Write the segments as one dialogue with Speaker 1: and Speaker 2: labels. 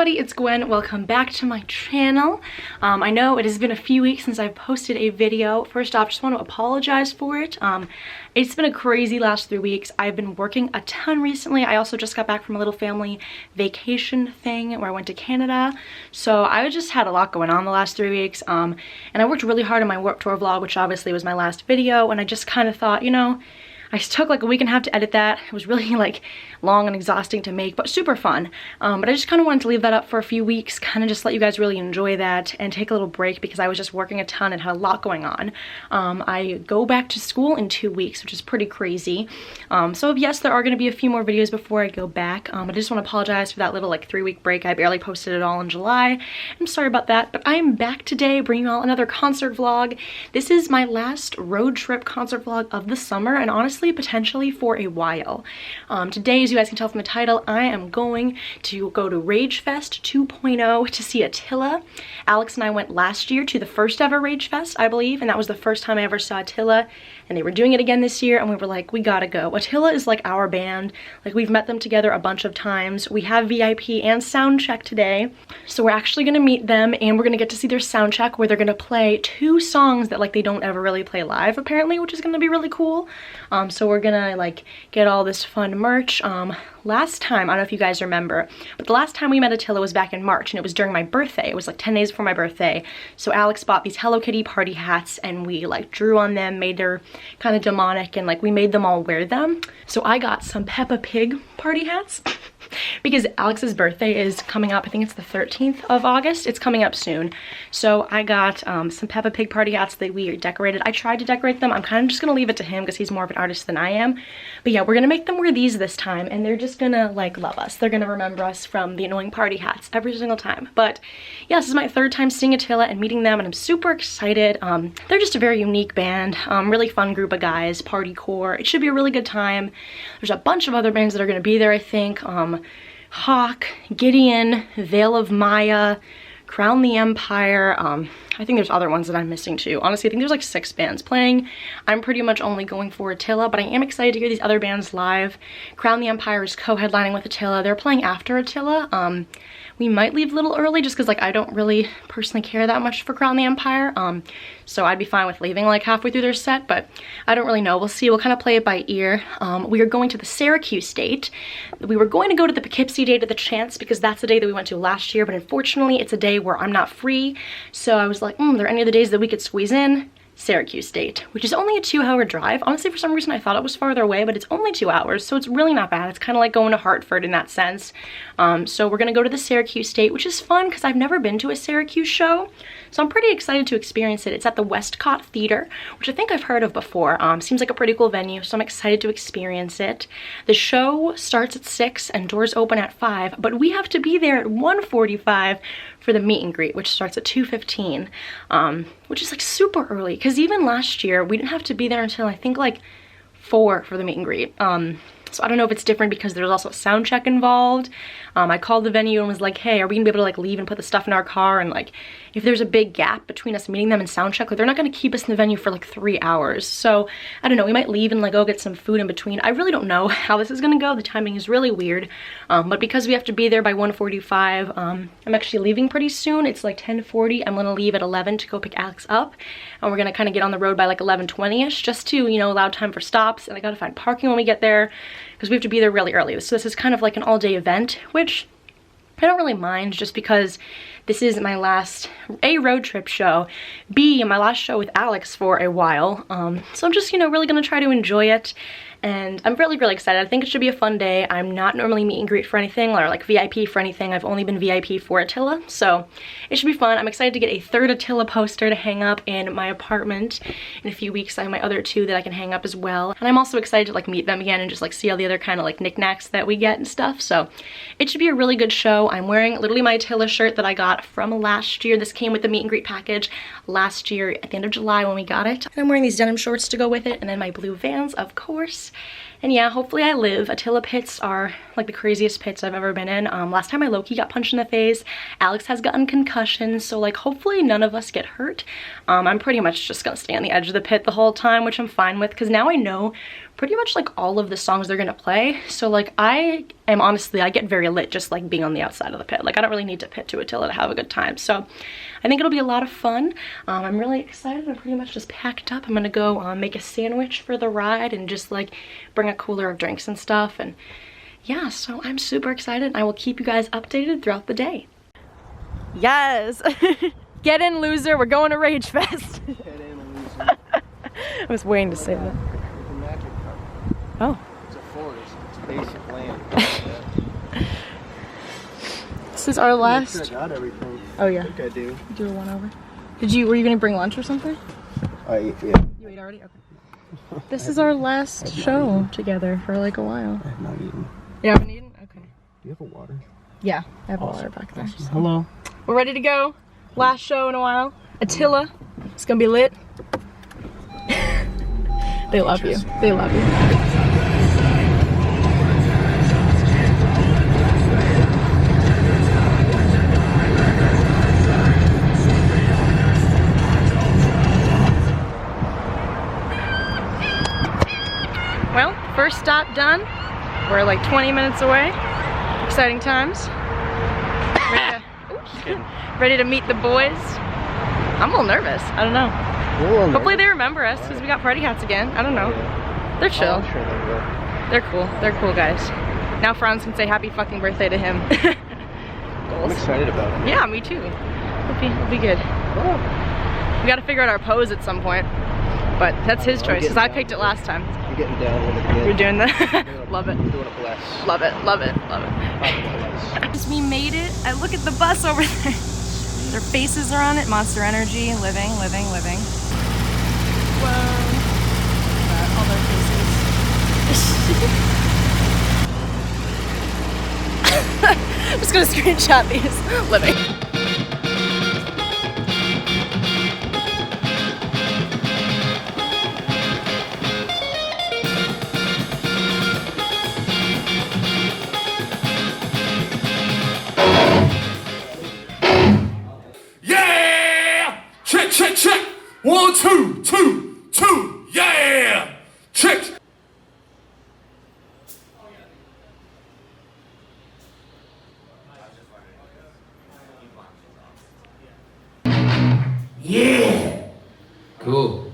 Speaker 1: everybody, it's Gwen. Welcome back to my channel. I know it has been a few weeks since I've posted a video. First off, just want to apologize for it. It's been a crazy last 3 weeks. I've been working a ton recently. I also just got back from a little family vacation thing where I went to Canada. So I just had a lot going on the last 3 weeks. And I worked really hard on my Warped Tour vlog, which obviously was my last video. And I just kind of thought, you know, I took like a week and a half to edit that. It was really like long and exhausting to make, but super fun. But I just kind of wanted to leave that up for a few weeks, kind of just let you guys really enjoy that and take a little break because I was just working a ton and had a lot going on. I go back to school in 2 weeks, which is pretty crazy. So yes, there are going to be a few more videos before I go back. I just want to apologize for that little like 3-week break. I barely posted it all in July. I'm sorry about that, but I am back today bringing you all another concert vlog. This is my last road trip concert vlog of the summer, and honestly, potentially for a while. Today, as you guys can tell from the title, I am going to go to Rage Fest 2.0 to see Attila. Alex and I went last year to the first ever Rage Fest, I believe, and that was the first time I ever saw Attila, and they were doing it again this year, and we were like, we gotta go. Attila is like our band. Like, we've met them together a bunch of times. We have VIP and sound check today, so we're actually gonna meet them, and we're gonna get to see their sound check where they're gonna play 2 songs that like they don't ever really play live apparently, which is gonna be really cool. So we're gonna like get all this fun merch. Last time, I don't know if you guys remember, but the last time we met Attila was back in March, and it was during my birthday. It was like 10 days before my birthday. So Alex bought these Hello Kitty party hats, and we like drew on them, made her kind of demonic, and like we made them all wear them. So I got some Peppa Pig party hats because Alex's birthday is coming up. I think it's the 13th of August. It's coming up soon. So I got some Peppa Pig party hats that we decorated. I tried to decorate them. I'm kind of just gonna leave it to him because he's more of an artist than I am. But yeah, we're gonna make them wear these this time, and they're just gonna like love us. They're gonna remember us from the annoying party hats every single time. But yeah, this is my 3rd time seeing Attila and meeting them, and I'm super excited. They're just a very unique band, really fun group of guys, partycore. It should be a really good time. There's a bunch of other bands that are gonna be there, I think. Hawk, Gideon, Veil of Maya, Crown the Empire. I think there's other ones that I'm missing too. Honestly, I think there's like 6 bands playing. I'm pretty much only going for Attila, but I am excited to hear these other bands live. Crown the Empire is co-headlining with Attila. They're playing after Attila. We might leave a little early just because like I don't really personally care that much for Crown the Empire. So I'd be fine with leaving like halfway through their set, but I don't really know. We'll see. We'll kind of play it by ear. We are going to the Syracuse date. We were going to go to the Poughkeepsie date at the Chance because that's the day that we went to last year, but unfortunately it's a day where I'm not free. So I was like, are there any other days that we could squeeze in? Syracuse date, which is only a 2-hour drive. Honestly, for some reason I thought it was farther away, but it's only 2 hours, so it's really not bad. It's kind of like going to Hartford in that sense. So we're gonna go to the Syracuse date, which is fun because I've never been to a Syracuse show, so I'm pretty excited to experience it. It's at the Westcott Theater, which I think I've heard of before. Seems like a pretty cool venue, so I'm excited to experience it. The show starts at 6 and doors open at 5, but we have to be there at 1:45 for the meet and greet, which starts at 2:15, which is like super early because even last year we didn't have to be there until I think like 4 for the meet and greet. So I don't know if it's different because there's also a sound check involved. I called the venue and was like, hey, are we gonna be able to like leave and put the stuff in our car? And like, if there's a big gap between us meeting them and sound check, like they're not gonna keep us in the venue for like 3 hours. So I don't know, we might leave and like go get some food in between. I really don't know how this is gonna go. The timing is really weird. But because we have to be there by 1:45, I'm actually leaving pretty soon. It's like 10:40. I'm gonna leave at 11 to go pick Alex up. And we're gonna kind of get on the road by like 11:20ish just to, you know, allow time for stops. And I gotta find parking when we get there because we have to be there really early. So this is kind of like an all-day event, which I don't really mind just because this is my last A, road trip show, B, my last show with Alex for a while. So I'm just, you know, really gonna try to enjoy it. And I'm really, really excited. I think it should be a fun day. I'm not normally meet and greet for anything or like VIP for anything. I've only been VIP for Attila, so it should be fun. I'm excited to get a 3rd Attila poster to hang up in my apartment. In a few weeks, I have my other 2 that I can hang up as well. And I'm also excited to like meet them again and just like see all the other kind of like knickknacks that we get and stuff. So it should be a really good show. I'm wearing literally my Attila shirt that I got from last year. This came with the meet and greet package last year at the end of July when we got it. And I'm wearing these denim shorts to go with it, and then my blue Vans, of course. And yeah, hopefully I live. Attila pits are like the craziest pits I've ever been in. Last time I low-key got punched in the face. Alex has gotten concussions, so like hopefully none of us get hurt. I'm pretty much just gonna stay on the edge of the pit the whole time, which I'm fine with, because now I know pretty much like all of the songs they're gonna play. So like I get very lit just like being on the outside of the pit. Like I don't really need to pit to Attila to have a good time. So I think it'll be a lot of fun. I'm really excited. I'm pretty much just packed up. I'm gonna go make a sandwich for the ride and just like bring a cooler of drinks and stuff. And yeah, so I'm super excited. I will keep you guys updated throughout the day. Yes. Get in, loser. We're going to Rage Fest. Get in, loser. I was waiting to say that.
Speaker 2: It's a magic carpet.
Speaker 1: Oh.
Speaker 2: It's a forest. It's basic land.
Speaker 1: This is our last.
Speaker 2: I got everything.
Speaker 1: Oh yeah.
Speaker 2: I think I do.
Speaker 1: Do a one over. Were you gonna bring lunch or something?
Speaker 2: I ate, yeah.
Speaker 1: You ate already? Okay. This is our last show together for like a while.
Speaker 2: I have not eaten.
Speaker 1: You haven't eaten? Okay.
Speaker 2: Do you have a water?
Speaker 1: Yeah, I have a water back there.
Speaker 2: Awesome. Hello.
Speaker 1: We're ready to go. Last show in a while. Attila. It's gonna be lit. They love you. They love you. Well, first stop done. We're like 20 minutes away. Exciting times. Ready to meet the boys. I'm a little nervous. I don't know. Hopefully they remember us because we got party hats again. I don't know. They're chill.
Speaker 2: I'm sure they will.
Speaker 1: They're cool. They're cool guys. Now Franz can say happy fucking birthday to him.
Speaker 2: I'm excited about it.
Speaker 1: Yeah, me too. It'll be good. We gotta figure out our pose at some point. But that's his choice because I picked it last time.
Speaker 2: I'm getting down with it again.
Speaker 1: You're doing that? Love it.
Speaker 2: I'm doing a bless.
Speaker 1: Love it, love it, love it. We made it. And look at the bus over there. Their faces are on it. Monster Energy, living, living, living. Whoa. All their faces. I'm just gonna screenshot these. Living.
Speaker 3: Check. 1, 2, 2, 2. Yeah. Check. Yeah.
Speaker 4: Cool.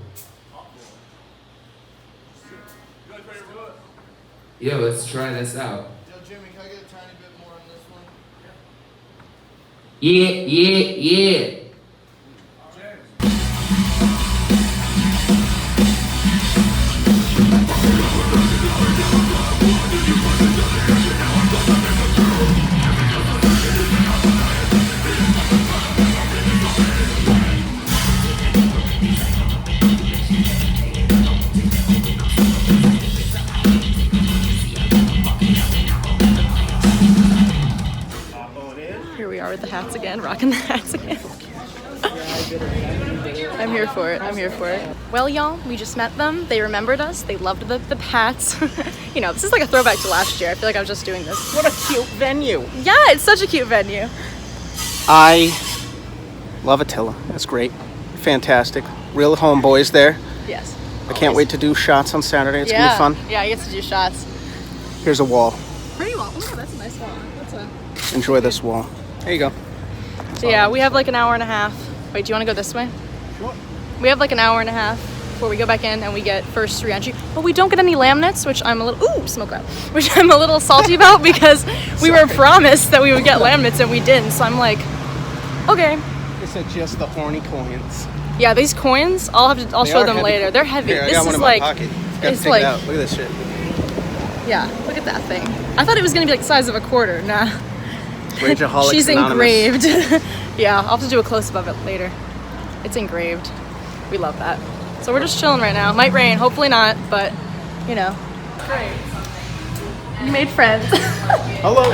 Speaker 4: Yo, let's try this out.
Speaker 2: Yo, Jimmy, can I get a tiny bit more on this one?
Speaker 4: Yeah.
Speaker 1: Here we are with the hats again, rocking the hats again. I'm here for it. I'm here for it. Well, y'all, we just met them. They remembered us. They loved the hats. You know, this is like a throwback to last year. I feel like I was just doing this.
Speaker 2: What a cute venue.
Speaker 1: Yeah, it's such a cute venue.
Speaker 2: I love Attila. That's great. Fantastic. Real homeboys there.
Speaker 1: Yes.
Speaker 2: I can't wait to do shots on Saturday. It's gonna be fun.
Speaker 1: Yeah, I get to do shots.
Speaker 2: Here's a wall.
Speaker 1: Pretty well. Oh, that's a nice wall.
Speaker 2: Enjoy this wall. There you go.
Speaker 1: So yeah, we have like an hour and a half. Wait, do you want to go this way?
Speaker 2: Sure.
Speaker 1: We have like an hour and a half before we go back in and we get first re-entry. But we don't get any laminates, which I'm a little, smoke out, which I'm a little salty about because we were promised that we would get laminates and we didn't. So I'm like, okay.
Speaker 2: They said just the horny coins.
Speaker 1: Yeah, these coins, I'll show them later. They're heavy.
Speaker 2: Here, I
Speaker 1: this
Speaker 2: got one
Speaker 1: is
Speaker 2: in
Speaker 1: like,
Speaker 2: my pocket. Gotta
Speaker 1: it's
Speaker 2: take
Speaker 1: like,
Speaker 2: it out. Look at this shit.
Speaker 1: Yeah, look at that thing. I thought it was gonna be like the size of a quarter. Nah.
Speaker 2: Rageaholics
Speaker 1: She's
Speaker 2: Anonymous.
Speaker 1: engraved. Yeah, I'll have to do a close-up of it later. It's engraved. We love that. So we're just chilling right now. Might rain, hopefully not, but you know. Great. You made friends.
Speaker 2: Hello.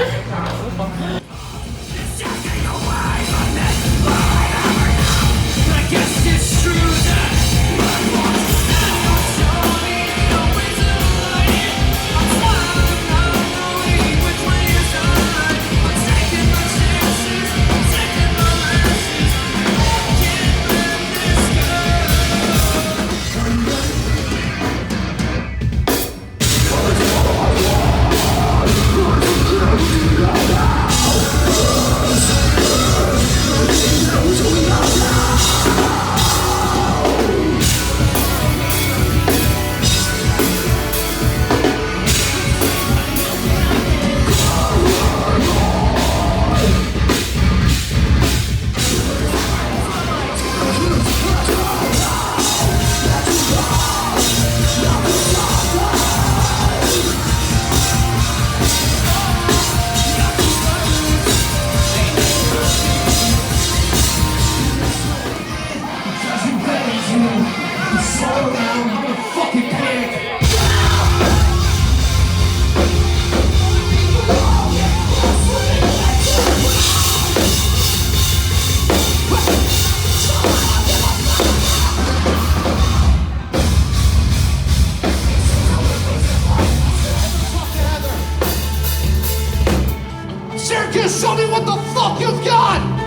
Speaker 3: Syracuse, show me what the fuck you've got!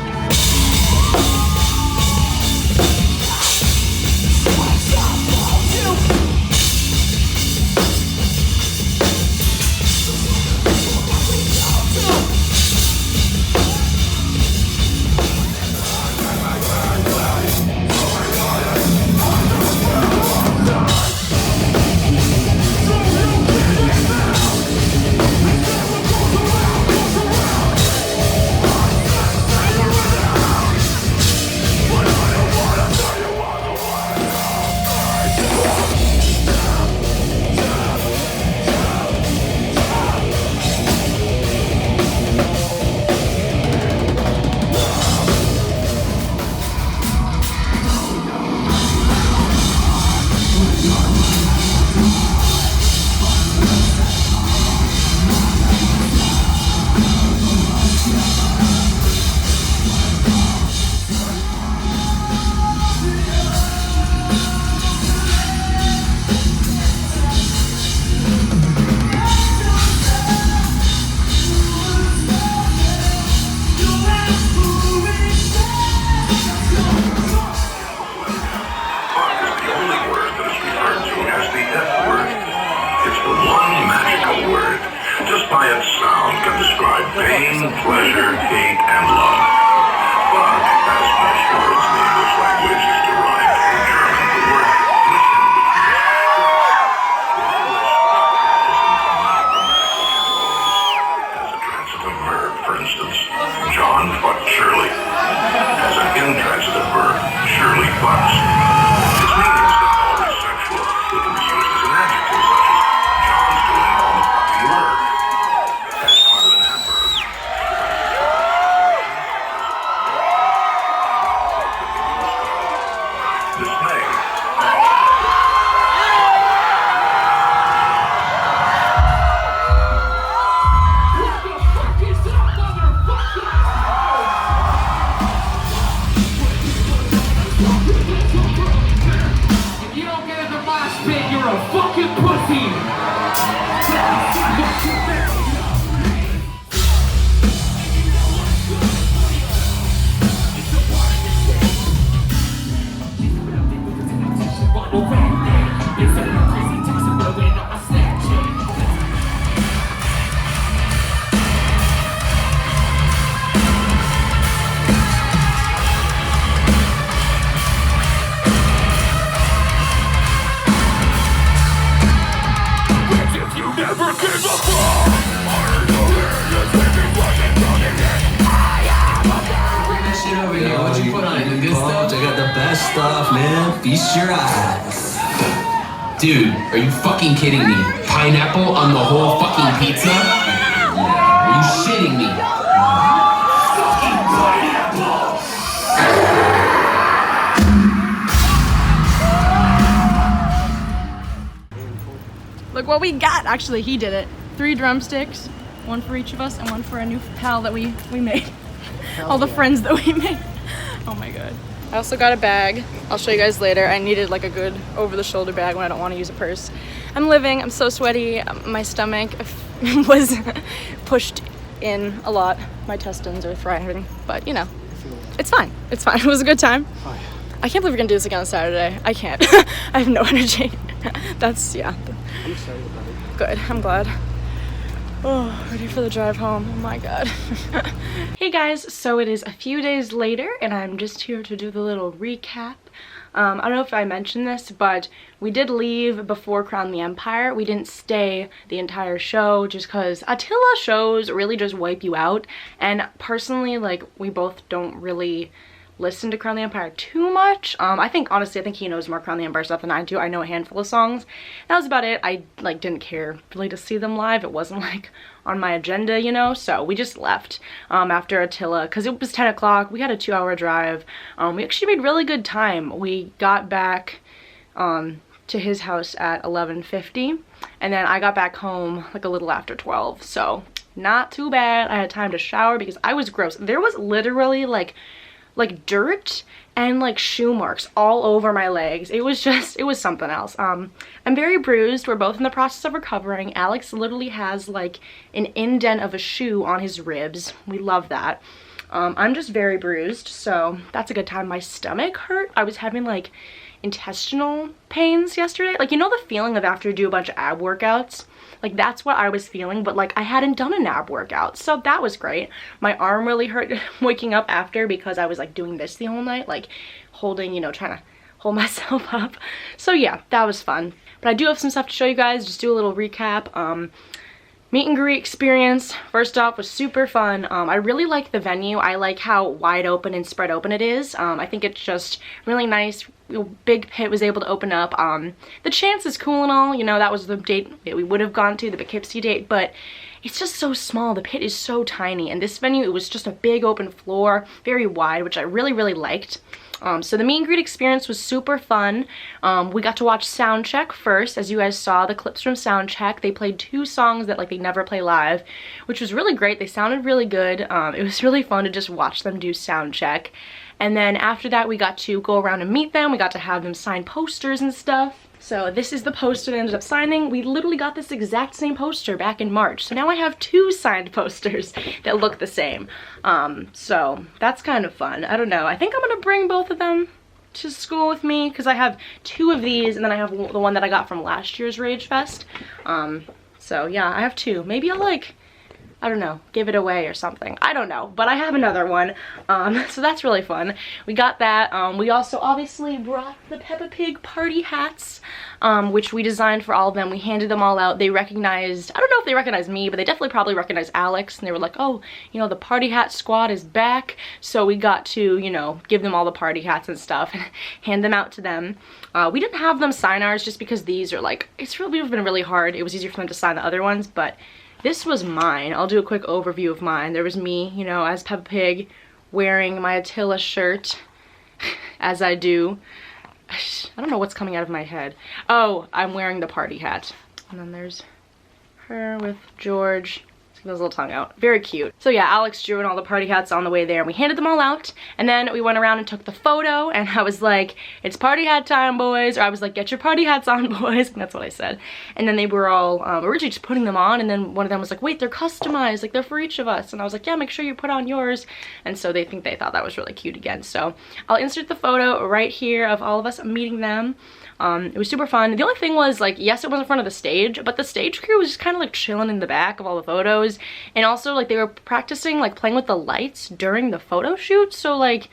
Speaker 5: By its sound can describe pain, pleasure, hate, and love. But as much for its English language is derived from German, the word listen as a transitive verb, for instance, John fucked Shirley. As an intransitive verb, Shirley fucks. Its meaning is not always sexual. It can be used as an adjective, such as John's doing all the fucking work.
Speaker 6: Stuff, man. Feast your eyes.
Speaker 4: Dude, are you fucking kidding me? Pineapple on the whole fucking pizza? Are you shitting me?
Speaker 1: Look what we got. Actually, he did it. 3 drumsticks, 1 for each of us and 1 for a new pal that we made. All the friends that we made. Oh my god. I also got a bag. I'll show you guys later. I needed like a good over-the-shoulder bag when I don't want to use a purse. I'm living. I'm so sweaty. My stomach was pushed in a lot. My intestines are thriving, but you know, it's fine. It's fine. It was a good time. I can't believe we're gonna do this again on Saturday. I can't. I have no energy. That's, yeah.
Speaker 2: I'm excited about it.
Speaker 1: Good. I'm glad. Oh, ready for the drive home. Oh my god. Hey guys, so it is a few days later and I'm just here to do the little recap. I don't know if I mentioned this, but we did leave before Crown the Empire. We didn't stay the entire show just because Attila shows really just wipe you out. And personally, like, we both don't really listen to Crown the Empire too much. Honestly, I think he knows more Crown the Empire stuff than I do. I know a handful of songs. That was about it. I like didn't care really to see them live. It wasn't like on my agenda, you know, so we just left after Attila because it was 10 o'clock. We had a 2-hour drive. We actually made really good time. We got back to his house at 11:50, and then I got back home like a little after 12, so not too bad. I had time to shower because I was gross. There was literally like dirt and like shoe marks all over my legs. It was something else. I'm very bruised. We're both in the process of recovering. Alex literally has like an indent of a shoe on his ribs. We love that. I'm just very bruised, so that's a good time. My stomach hurt. I was having like intestinal pains yesterday. Like, you know the feeling of after you do a bunch of ab workouts? Like, that's what I was feeling, but like I hadn't done an ab workout, so that was great. My arm really hurt waking up after because I was like doing this the whole night, like holding, you know, trying to hold myself up. So yeah, that was fun. But I do have some stuff to show you guys. Just do a little recap. Meet and greet experience, first off, was super fun. I really like the venue. I like how wide open and spread open it is. I think it's just really nice. Big pit was able to open up. The Chance is cool and all, you know, that was the date that we would have gone to, the Poughkeepsie date, but it's just so small. The pit is so tiny, and this venue, it was just a big open floor, very wide, which I really, really liked. So the meet and greet experience was super fun. We got to watch Soundcheck first. As you guys saw, the clips from Soundcheck, they played 2 songs that like they never play live, which was really great. They sounded really good. It was really fun to just watch them do Soundcheck. And then after that, we got to go around and meet them. We got to have them sign posters and stuff. So this is the poster they ended up signing. We literally got this exact same poster back in March. So now I have 2 signed posters that look the same. So that's kind of fun. I don't know. I think I'm gonna bring both of them to school with me because I have 2 of these, and then I have the one that I got from last year's Rage Fest. So yeah, I have 2. Maybe I'll like, I don't know, give it away or something. I don't know, but I have another one. So that's really fun. We got that. We also obviously brought the Peppa Pig party hats, which we designed for all of them. We handed them all out. They recognized, I don't know if they recognized me, but they definitely probably recognized Alex, and they were like, oh, you know, the party hat squad is back. So we got to, you know, give them all the party hats and stuff and hand them out to them. We didn't have them sign ours just because these are like, it's really been really hard. It was easier for them to sign the other ones, but this was mine. I'll do a quick overview of mine. There was me, you know, as Peppa Pig, wearing my Attila shirt, as I do. I don't know what's coming out of my head. Oh, I'm wearing the party hat. And then there's her with George. His little tongue out. Very cute. So yeah, Alex drew in all the party hats on the way there, and we handed them all out, and then we went around and took the photo, and I was like, it's party hat time, boys, or I was like, get your party hats on, boys, and that's what I said. And then they were all originally just putting them on, and then one of them was like, wait, they're customized, like they're for each of us, and I was like, yeah, make sure you put on yours. And so they thought that was really cute again. So I'll insert the photo right here of all of us meeting them. It was super fun. The only thing was, like, yes, it was in front of the stage, but the stage crew was just kind of like chilling in the back of all the photos, and also like they were practicing like playing with the lights during the photo shoot. So like,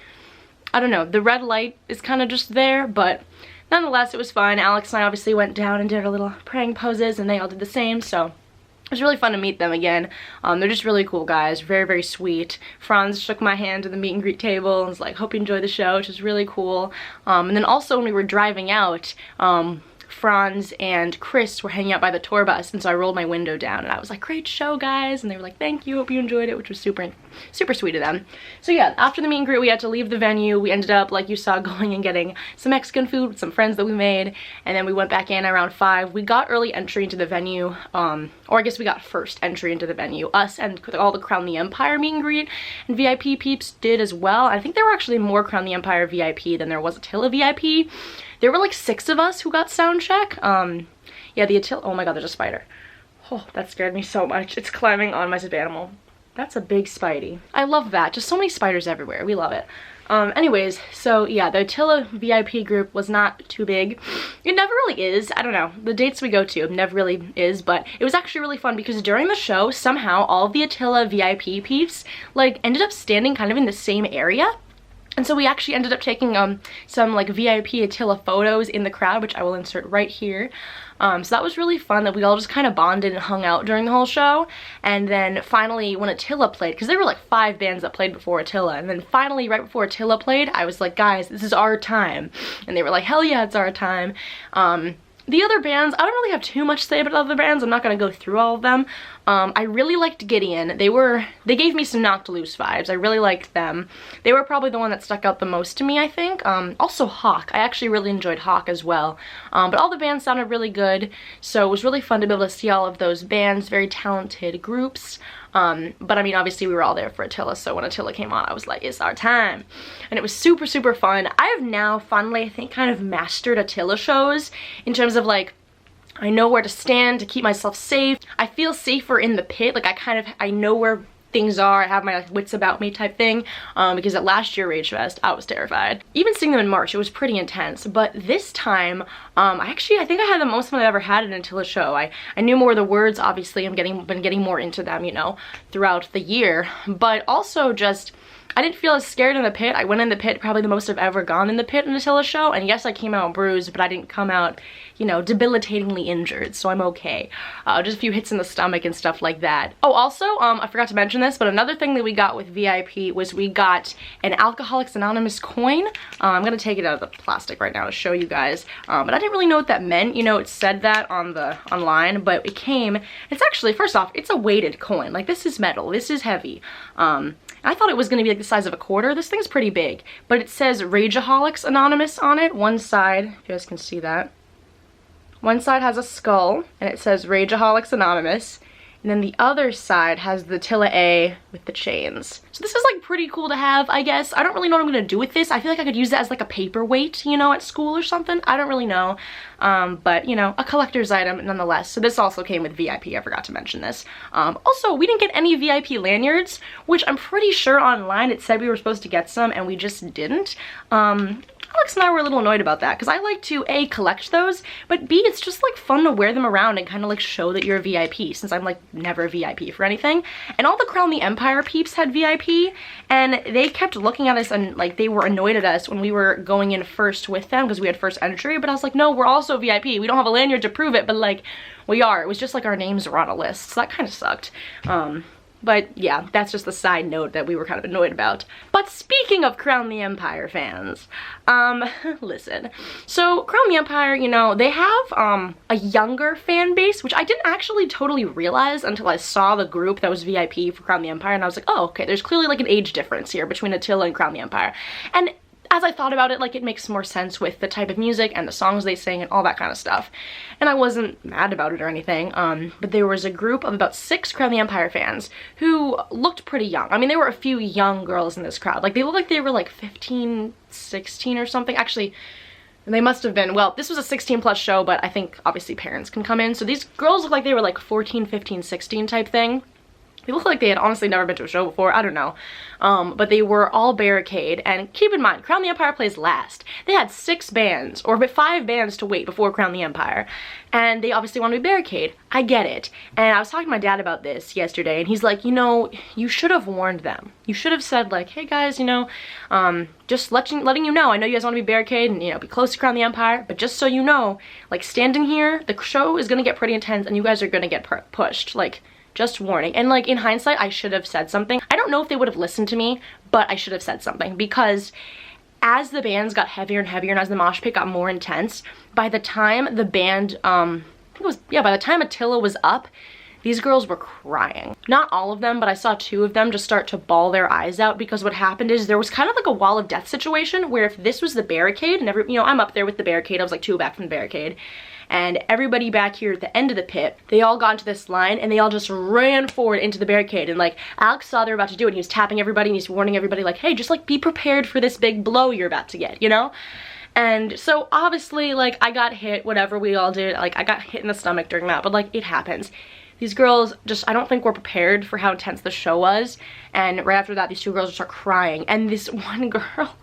Speaker 1: I don't know, the red light is kind of just there, but nonetheless it was fun. Alex and I obviously went down and did our little praying poses, and they all did the same, so it was really fun to meet them again. They're just really cool guys, very, very sweet. Franz shook my hand at the meet and greet table and was like, hope you enjoy the show, which was really cool. And then also when we were driving out, Franz and Chris were hanging out by the tour bus, and so I rolled my window down and I was like, great show, guys, and they were like, thank you, hope you enjoyed it, which was super, super sweet of them. So yeah, after the meet and greet, we had to leave the venue. We ended up, like you saw, going and getting some Mexican food with some friends that we made, and then we went back in around 5. We got early entry into the venue, or I guess we got first entry into the venue. Us and all the Crown the Empire meet and greet and VIP peeps did as well. I think there were actually more Crown the Empire VIP than there was Attila VIP. There were like 6 of us who got Soundcheck. Yeah, the Attila, oh my god, there's a spider. Oh, that scared me so much. It's climbing on my stuffed animal. That's a big spidey. I love that. Just so many spiders everywhere. We love it. Anyways, so yeah, the Attila VIP group was not too big. It never really is. I don't know. The dates we go to never really is, but it was actually really fun because during the show, somehow all of the Attila VIP peeps like ended up standing kind of in the same area. And so we actually ended up taking some like VIP Attila photos in the crowd, which I will insert right here. So that was really fun that we all just kind of bonded and hung out during the whole show. And then finally when Attila played, because there were like 5 bands that played before Attila, and then finally right before Attila played, I was like, guys, this is our time. And they were like, hell yeah, it's our time. the other bands, I don't really have too much to say about other bands. I'm not going to go through all of them. I really liked Gideon. They gave me some Knocked Loose vibes. I really liked them. They were probably the one that stuck out the most to me, I think. Also Hawk. I actually really enjoyed Hawk as well. But all the bands sounded really good, so it was really fun to be able to see all of those bands, very talented groups. But I mean, obviously we were all there for Attila, so when Attila came on, I was like, it's our time. And it was super, super fun. I have now finally, I think, kind of mastered Attila shows in terms of like, I know where to stand to keep myself safe. I feel safer in the pit. Like I know where things are. I have my like, wits about me type thing. Because at last year Rage Fest, I was terrified. Even seeing them in March, it was pretty intense. But this time, I think I had the most fun I've ever had at an Attila show. I knew more of the words, obviously. I've been getting more into them, you know, throughout the year. But also just, I didn't feel as scared in the pit. I went in the pit probably the most I've ever gone in the pit in an Attila show. And yes, I came out bruised, but I didn't come out, you know, debilitatingly injured, so I'm okay. Just a few hits in the stomach and stuff like that. Oh, also, I forgot to mention this, but another thing that we got with VIP was we got an Alcoholics Anonymous coin. I'm gonna take it out of the plastic right now to show you guys. But I didn't really know what that meant. You know, it said that online, but it came. It's actually, first off, it's a weighted coin. Like, this is metal. This is heavy. I thought it was gonna be like the size of a quarter. This thing's pretty big, but it says Rageaholics Anonymous on it. One side, if you guys can see that. One side has a skull, and it says Rageaholics Anonymous, and then the other side has the Attila A with the chains. So this is like pretty cool to have, I guess. I don't really know what I'm gonna do with this. I feel like I could use it as like a paperweight, you know, at school or something. I don't really know. But, you know, a collector's item nonetheless. So this also came with VIP. I forgot to mention this. Also, we didn't get any VIP lanyards, which I'm pretty sure online it said we were supposed to get some, and we just didn't. Alex and I were a little annoyed about that because I like to A, collect those, but B, it's just like fun to wear them around and kind of like show that you're a VIP, since I'm like never a VIP for anything. And all the Crown the Empire peeps had VIP, and they kept looking at us and like they were annoyed at us when we were going in first with them because we had first entry. But I was like, no, we're also VIP. We don't have a lanyard to prove it, but like we are. It was just like our names were on a list, so that kind of sucked. But yeah, that's just the side note that we were kind of annoyed about. But speaking of Crown the Empire fans, listen. So Crown the Empire, you know, they have a younger fan base, which I didn't actually totally realize until I saw the group that was VIP for Crown the Empire, and I was like, oh, okay, there's clearly like an age difference here between Attila and Crown the Empire. And as I thought about it, like, it makes more sense with the type of music and the songs they sing and all that kind of stuff. And I wasn't mad about it or anything, but there was a group of about 6 Crown the Empire fans who looked pretty young. I mean, there were a few young girls in this crowd. Like, they looked like they were like 15, 16 or something. Actually, they must have been, well, this was a 16 plus show, but I think obviously parents can come in. So these girls look like they were like 14, 15, 16 type thing. They look like they had honestly never been to a show before, I don't know. But they were all barricade, and keep in mind, Crown the Empire plays last. They had 6 bands, or 5 bands to wait before Crown the Empire, and they obviously want to be barricade. I get it. And I was talking to my dad about this yesterday, and he's like, you know, you should have warned them. You should have said like, hey guys, you know, just letting you know, I know you guys want to be barricade and, you know, be close to Crown the Empire, but just so you know, like, standing here, the show is gonna get pretty intense, and you guys are gonna get pushed, like, just warning. And like, in hindsight, I should have said something. I don't know if they would have listened to me, but I should have said something, because as the bands got heavier and heavier and as the mosh pit got more intense, by the time the band, I think it was, yeah, by the time Attila was up, these girls were crying. Not all of them, but I saw 2 of them just start to bawl their eyes out, because what happened is there was kind of like a wall of death situation where if this was the barricade, and you know, I'm up there with the barricade, I was like 2 back from the barricade, and everybody back here at the end of the pit, they all got into this line and they all just ran forward into the barricade. And like, Alex saw they were about to do it, and he was tapping everybody and he's warning everybody like, hey, just like be prepared for this big blow you're about to get, you know? And so obviously, like, I got hit, whatever, we all did, like, I got hit in the stomach during that, but like, it happens. These girls just, I don't think were prepared for how intense the show was. And right after that, these 2 girls just start crying. And this one girl,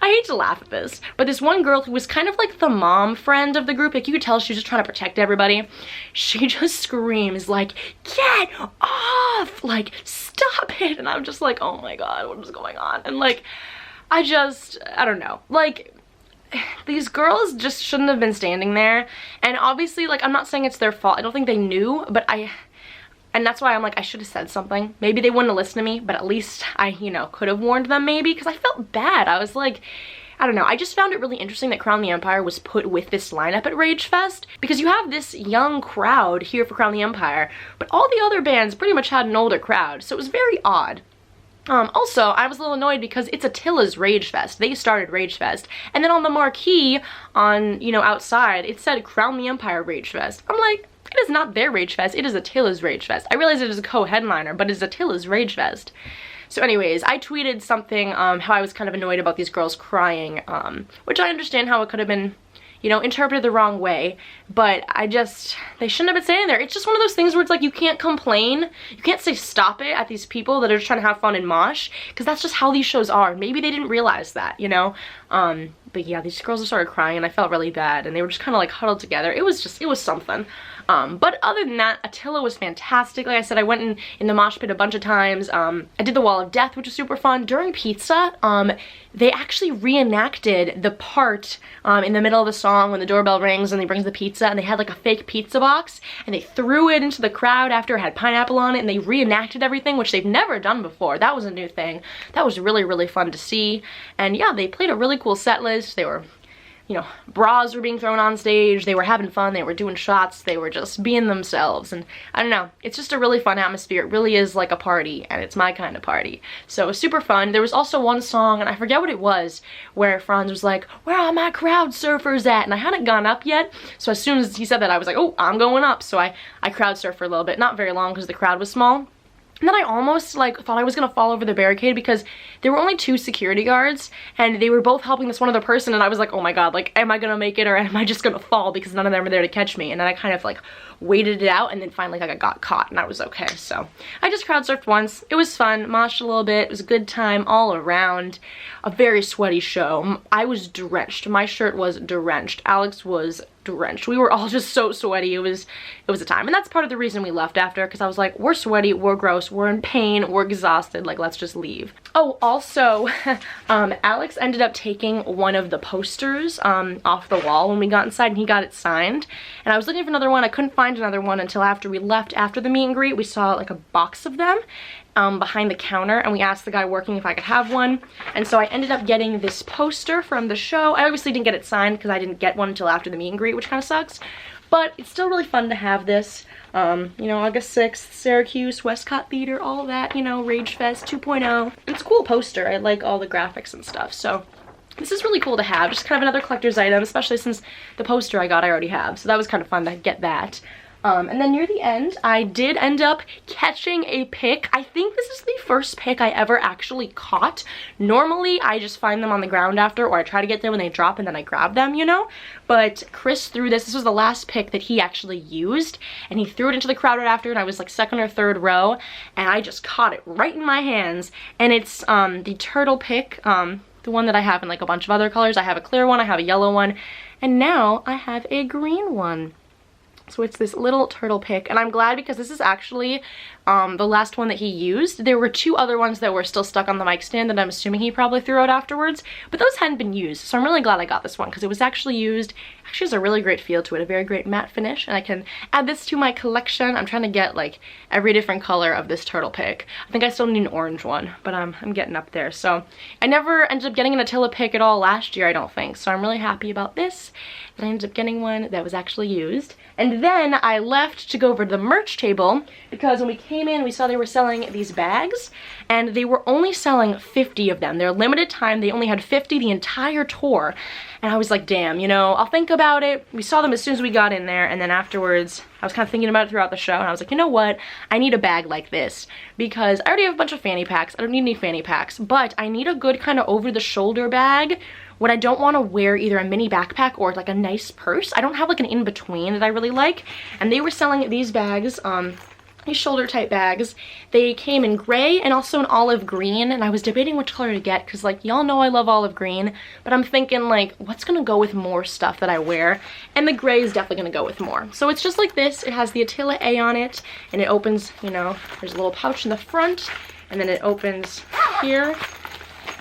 Speaker 1: I hate to laugh at this, but this one girl who was kind of like the mom friend of the group, like you could tell she was just trying to protect everybody, she just screams like, get off, like, stop it. And I'm just like, oh my god, what is going on? And like, I don't know, like, these girls just shouldn't have been standing there. And obviously, like, I'm not saying it's their fault, I don't think they knew, but and that's why I'm like, I should have said something. Maybe they wouldn't have listened to me, but at least I, you know, could have warned them maybe, because I felt bad. I was like, I don't know, I just found it really interesting that Crown the Empire was put with this lineup at Rage Fest, because you have this young crowd here for Crown the Empire, but all the other bands pretty much had an older crowd, so it was very odd. Also, I was a little annoyed because it's Attila's Rage Fest. They started Rage Fest. And then on the marquee on, you know, outside, it said Crown the Empire Rage Fest. I'm like, it is not their Rage Fest, it is Attila's Rage Fest. I realize it is a co-headliner, but it's Attila's Rage Fest. So anyways, I tweeted something, how I was kind of annoyed about these girls crying, which I understand how it could have been, you know, interpreted the wrong way, but they shouldn't have been standing there. It's just one of those things where it's like, you can't complain, you can't say stop it at these people that are just trying to have fun and mosh, because that's just how these shows are. Maybe they didn't realize that, you know? But yeah, these girls just started crying and I felt really bad, and they were just kind of like huddled together. It was something. But other than that, Attila was fantastic. Like I said, I went in the mosh pit a bunch of times. I did the Wall of Death, which was super fun. During Pizza, they actually reenacted the part in the middle of the song when the doorbell rings and he brings the pizza, and they had like a fake pizza box, and they threw it into the crowd after it had pineapple on it, and they reenacted everything, which they've never done before. That was a new thing. That was really, really fun to see. And yeah, they played a really cool set list. They were, you know, bras were being thrown on stage, they were having fun, they were doing shots, they were just being themselves, and I don't know, it's just a really fun atmosphere. It really is like a party, and it's my kind of party. So it was super fun. There was also one song, and I forget what it was, where Franz was like, where are my crowd surfers at? And I hadn't gone up yet, so as soon as he said that, I was like, oh, I'm going up. So I crowd surfed for a little bit, not very long because the crowd was small. And then I almost like thought I was gonna fall over the barricade because there were only 2 security guards and they were both helping this one other person, and I was like, oh my god, like, am I gonna make it or am I just gonna fall, because none of them were there to catch me? And then I kind of like waited it out, and then finally like I got caught and I was okay. So I just crowd surfed once. It was fun, moshed a little bit, it was a good time all around. A very sweaty show. I was drenched. My shirt was drenched. Alex was drenched. We were all just so sweaty. It was a time, and that's part of the reason we left after, because I was like, we're sweaty, we're gross, we're in pain, we're exhausted, like, let's just leave. Oh, also, Alex ended up taking one of the posters off the wall when we got inside, and he got it signed, and I was looking for another one. I couldn't find another one until after we left. After the meet and greet, we saw like a box of them behind the counter, and we asked the guy working if I could have one, and so I ended up getting this poster from the show. I obviously didn't get it signed because I didn't get one until after the meet and greet, which kind of sucks, but it's still really fun to have this. You know, August 6th, Syracuse, Westcott Theater, all that, you know, Rage Fest 2.0. It's a cool poster. I like all the graphics and stuff, so this is really cool to have. Just kind of another collector's item, especially since the poster I got I already have, so that was kind of fun to get that. And then near the end, I did end up catching a pick. I think this is the first pick I ever actually caught. Normally, I just find them on the ground after, or I try to get them when they drop and then I grab them, you know? But Chris threw this. This was the last pick that he actually used, and he threw it into the crowd right after, and I was like 2nd or 3rd row, and I just caught it right in my hands. And it's the turtle pick, the one that I have in like a bunch of other colors. I have a clear one, I have a yellow one, and now I have a green one. So it's this little turtle pick, and I'm glad because this is actually the last one that he used. There were 2 other ones that were still stuck on the mic stand that I'm assuming he probably threw out afterwards, but those hadn't been used, so I'm really glad I got this one because it was actually used. Actually has a really great feel to it, a very great matte finish, and I can add this to my collection. I'm trying to get like every different color of this turtle pick. I think I still need an orange one, but I'm getting up there. So I never ended up getting an Attila pick at all last year, I don't think, so I'm really happy about this. That I ended up getting one that was actually used. And then I left to go over to the merch table because when we came in, we saw they were selling these bags, and they were only selling 50 of them. They're limited time. They only had 50 the entire tour. And I was like, damn, you know, I'll think about it. We saw them as soon as we got in there, and then afterwards, I was kind of thinking about it throughout the show, and I was like, you know what? I need a bag like this because I already have a bunch of fanny packs. I don't need any fanny packs, but I need a good kind of over-the-shoulder bag when I don't want to wear either a mini backpack or like a nice purse. I don't have like an in-between that I really like, and they were selling these bags, these shoulder type bags. They came in gray and also an olive green, and I was debating which color to get because like y'all know I love olive green, but I'm thinking like what's gonna go with more stuff that I wear, and the gray is definitely gonna go with more. So it's just like this. It has the Attila A on it, and it opens, you know, there's a little pouch in the front, and then it opens here,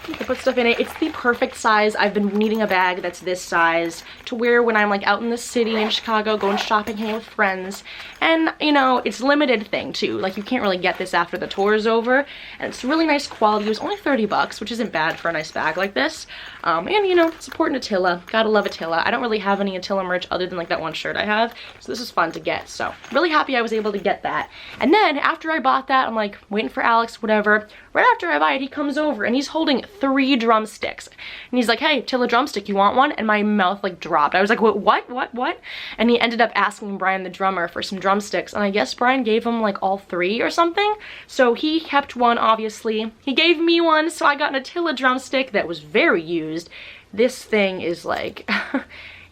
Speaker 1: You can put stuff in it. It's the perfect size. I've been needing a bag that's this size to wear when I'm like out in the city in Chicago, going shopping, hanging with friends. And you know, it's a limited thing too. Like you can't really get this after the tour is over. And it's really nice quality. It was only 30 bucks, which isn't bad for a nice bag like this. And you know, supporting Attila. Gotta love Attila. I don't really have any Attila merch other than like that one shirt I have. So this is fun to get. So really happy I was able to get that. And then after I bought that, I'm like waiting for Alex, whatever. Right after I buy it, he comes over and he's holding 3 drumsticks. And he's like, hey, Attila drumstick, you want one? And my mouth like dropped. I was like, what? And he ended up asking Brian, the drummer, for some drumsticks. And I guess Brian gave him like all 3 or something. So he kept one, obviously. He gave me one, so I got an Attila drumstick that was very used. This thing is like,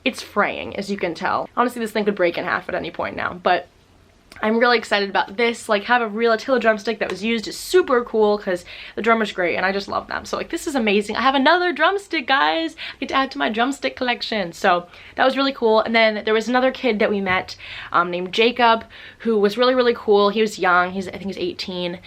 Speaker 1: it's fraying, as you can tell. Honestly, this thing could break in half at any point now, but I'm really excited about this. Like, have a real Attila drumstick that was used is super cool because the drummer's great and I just love them. So like, this is amazing. I have another drumstick, guys. I get to add to my drumstick collection. So that was really cool. And then there was another kid that we met named Jacob, who was really, really cool. He was young. I think he's 18.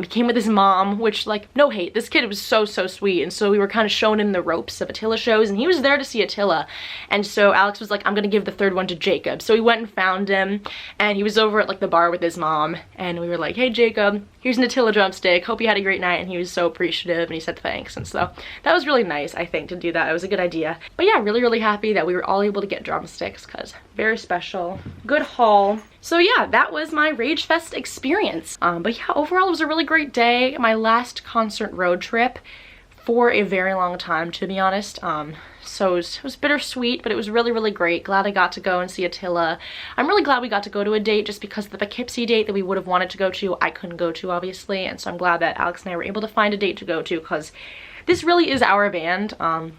Speaker 1: He came with his mom, which like, no hate. This kid was so sweet. And so we were kind of showing him the ropes of Attila shows and he was there to see Attila. And so Alex was like, I'm gonna give the 3rd one to Jacob. So we went and found him and he was over at like the bar with his mom and we were like, hey Jacob, here's an Attila drumstick, hope you had a great night. And he was so appreciative and he said thanks. And so that was really nice, I think, to do that. It was a good idea. But yeah, really happy that we were all able to get drumsticks because very special. Good haul. So yeah, that was my Rage Fest experience. But yeah, overall it was a really great day. My last concert road trip for a very long time, to be honest. So it was bittersweet, but it was really great. Glad I got to go and see Attila. I'm really glad we got to go to a date just because the Poughkeepsie date that we would have wanted to go to, I couldn't go to, obviously. And so I'm glad that Alex and I were able to find a date to go to because this really is our band.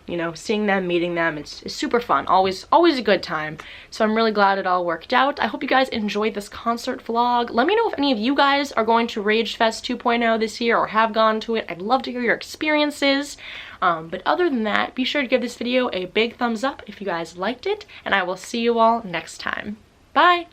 Speaker 1: You know, seeing them, meeting them, it's super fun. Always a good time. So I'm really glad it all worked out. I hope you guys enjoyed this concert vlog. Let me know if any of you guys are going to Rage Fest 2.0 this year or have gone to it. I'd love to hear your experiences. But other than that, be sure to give this video a big thumbs up if you guys liked it, and I will see you all next time. Bye!